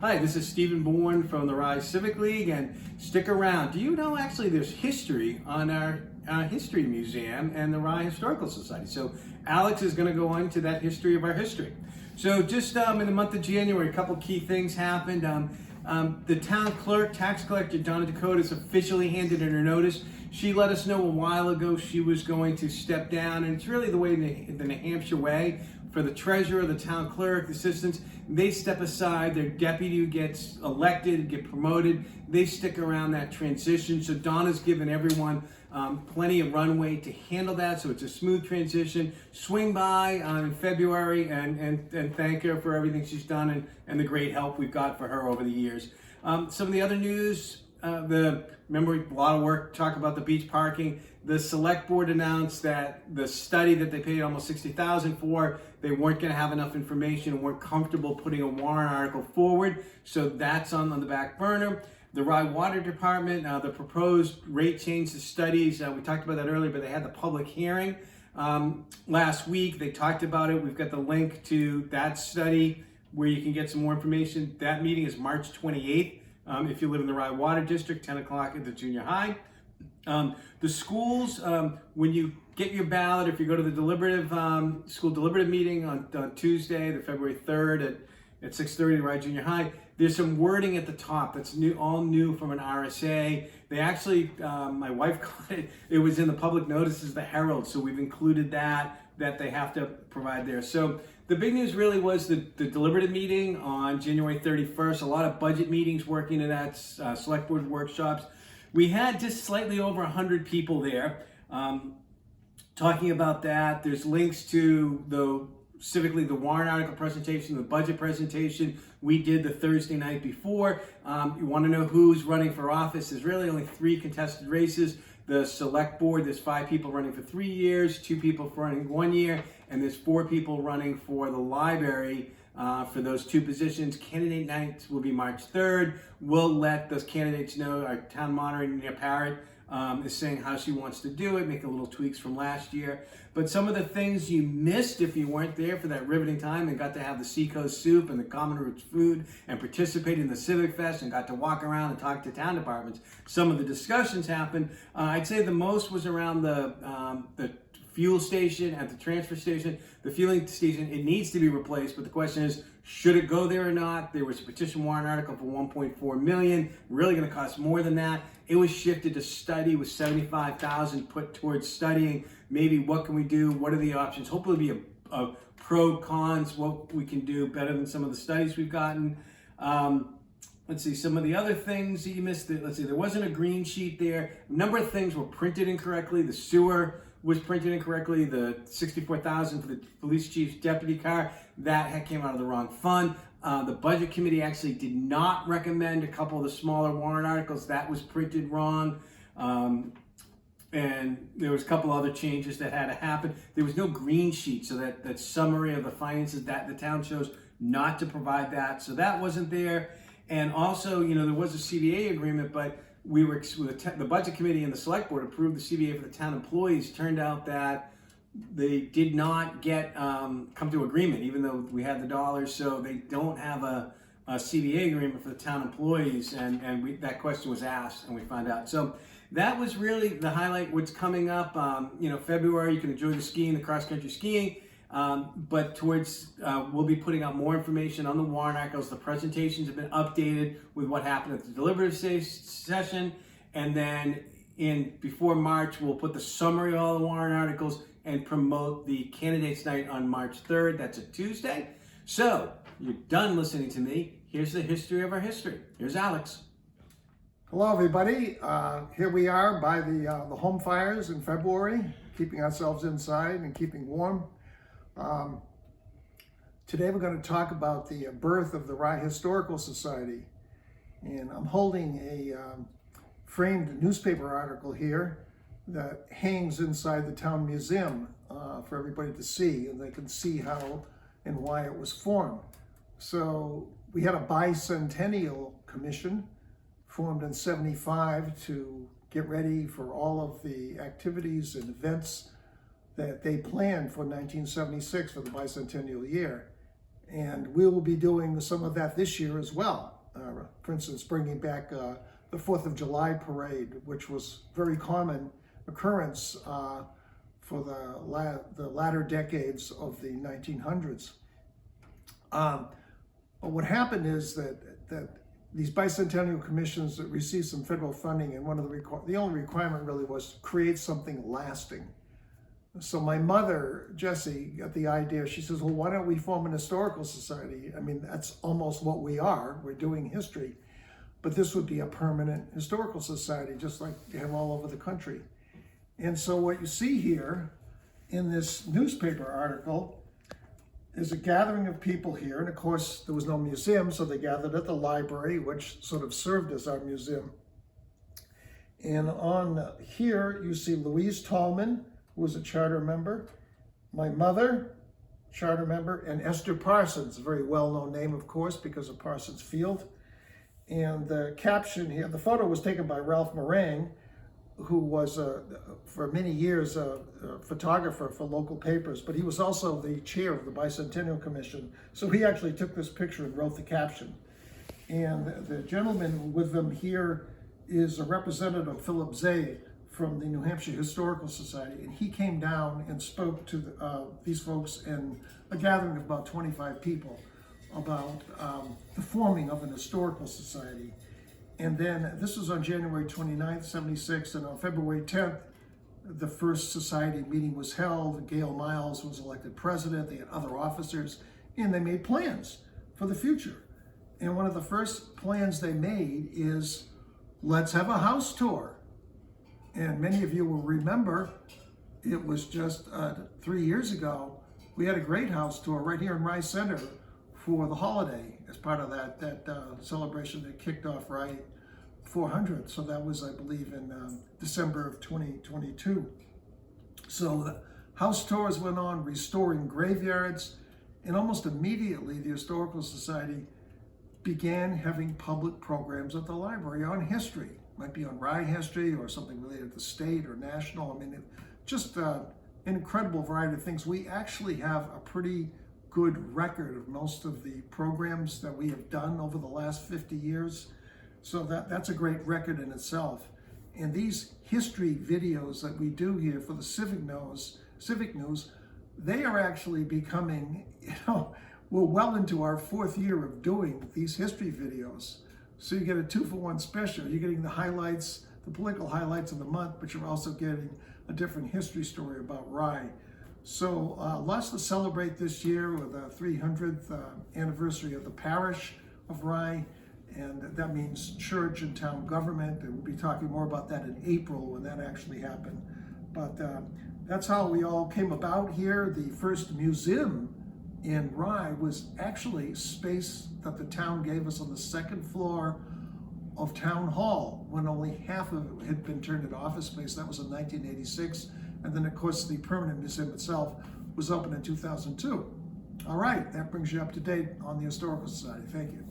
Hi, this is Stephen Bourne from the Rye Civic League, and stick around. Do you know actually there's history on our History Museum and the Rye Historical Society? So Alex is going to go into that history of our history. So just in the month of January, a couple key things happened. The town clerk, tax collector Donna Dakota, has officially handed in her notice. She let us know a while ago she was going to step down, and it's really the way the New Hampshire way. For the treasurer, the town clerk, the assistants, they step aside. Their deputy who gets elected, get promoted, they stick around that transition. So Donna's given everyone plenty of runway to handle that, so it's a smooth transition. Swing by in February and thank her for everything she's done and the great help we've got for her over the years. Some of the other news, remember a lot of work, talk about the beach parking. The select board announced that the study that they paid almost $60,000 for, they weren't going to have enough information and weren't comfortable putting a warrant article forward. So that's on the back burner. The Rye Water Department, the proposed rate change to studies, we talked about that earlier, but they had the public hearing last week. They talked about it. We've got the link to that study where you can get some more information. That meeting is March 28th. If you live in the Rye Water District, 10 o'clock at the junior high. The schools, when you get your ballot, if you go to the deliberative school deliberative meeting on Tuesday, the February 3rd at 6:30 at Rye Junior High, there's some wording at the top that's new, all new from an RSA. They actually, my wife got it. It was in the public notices, the Herald, so we've included that they have to provide there. So the big news really was the deliberative meeting on January 31st. A lot of budget meetings working in that, select board workshops. We had just slightly over 100 people there talking about that. There's links to the warrant article presentation, the budget presentation we did the Thursday night before. You want to know who's running for office? There's really only 3 contested races. The select board, there's 5 people running for 3 years, 2 people running 1 year, and there's 4 people running for the library. For those 2 positions. Candidate nights will be March 3rd. We'll let those candidates know. Our town monitor, Nia Parrott, is saying how she wants to do it, making little tweaks from last year. But some of the things you missed if you weren't there for that riveting time and got to have the Seacoast soup and the Common Roots food and participate in the Civic Fest and got to walk around and talk to town departments. Some of the discussions happened. I'd say the most was around the fuel station at the transfer station. The fueling station, it needs to be replaced, but the question is, should it go there or not? There was a petition warrant article for $1.4 million, really going to cost more than that. It was shifted to study with $75,000 put towards studying. Maybe what can we do? What are the options? Hopefully be a pro cons, what we can do better than some of the studies we've gotten. Let's see, some of the other things that you missed. Let's see, there wasn't a green sheet there. A number of things were printed incorrectly. The sewer was printed incorrectly. The $64,000 for the police chief's deputy car, that came out of the wrong fund. The budget committee actually did not recommend a couple of the smaller warrant articles. That was printed wrong. And there was a couple other changes that had to happen. There was no green sheet, so that summary of the finances, that the town chose not to provide that. So that wasn't there. And also, there was a CBA agreement, but the budget committee and the select board approved the CBA for the town employees. Turned out that they did not come to agreement, even though we had the dollars. So they don't have a CBA agreement for the town employees, and that question was asked, and we found out. So that was really the highlight. What's coming up? February, you can enjoy the skiing, the cross-country skiing. But we'll be putting out more information on the warrant articles. The presentations have been updated with what happened at the deliberative session. And then before March, we'll put the summary of all the warrant articles and promote the candidates night on March 3rd. That's a Tuesday. So you're done listening to me. Here's the history of our history. Here's Alex. Hello, everybody. Here we are by the home fires in February, keeping ourselves inside and keeping warm. Today we're going to talk about the birth of the Rye Historical Society, and I'm holding a framed newspaper article here that hangs inside the town museum for everybody to see, and they can see how and why it was formed. So we had a bicentennial commission formed in '75 to get ready for all of the activities and events that they planned for 1976 for the bicentennial year. And we will be doing some of that this year as well. For instance, bringing back the 4th of July parade, which was very common occurrence for the latter decades of the 1900s. But what happened is that these bicentennial commissions that received some federal funding, and one of the only requirement really was to create something lasting. So my mother, Jessie, got the idea. She says, well, why don't we form an historical society? I mean, that's almost what we are. We're doing history. But this would be a permanent historical society, just like you have all over the country. And so what you see here in this newspaper article is a gathering of people here. And of course, there was no museum, so they gathered at the library, which sort of served as our museum. And on here, you see Louise Tallman, who was a charter member, my mother, charter member, and Esther Parsons, a very well-known name, of course, because of Parsons Field. And the caption here, the photo was taken by Ralph Meringue, who was, for many years, a photographer for local papers, but he was also the chair of the Bicentennial Commission. So he actually took this picture and wrote the caption. And the gentleman with them here is a representative, Philip Zay, from the New Hampshire Historical Society, and he came down and spoke to these folks in a gathering of about 25 people about the forming of an historical society. And then this was on January 29th, 76, and on February 10th, the first society meeting was held. Gail Miles was elected president. They had other officers, and they made plans for the future. And one of the first plans they made is, let's have a house tour. And many of you will remember, it was just 3 years ago, we had a great house tour right here in Rye Center for the holiday as part of that celebration that kicked off Rye 400. So that was, I believe, in December of 2022. So the house tours went on, restoring graveyards, and almost immediately the Historical Society began having public programs at the library on history. Might be on Rye history or something related to state or national. I mean, just an incredible variety of things. We actually have a pretty good record of most of the programs that we have done over the last 50 years. So that's a great record in itself. And these history videos that we do here for the Civic News, they are actually becoming, we're well into our 4th year of doing these history videos. So you get a 2-for-1 special. You're getting the highlights, the political highlights of the month, but you're also getting a different history story about Rye. So lots to celebrate this year with the 300th anniversary of the parish of Rye, and that means church and town government, and we'll be talking more about that in April when that actually happened. But that's how we all came about here. The first museum in Rye was actually space that the town gave us on the 2nd floor of Town Hall when only half of it had been turned into office space. That was in 1986. And then, of course, the permanent museum itself was opened in 2002. All right, that brings you up to date on the Historical Society. Thank you.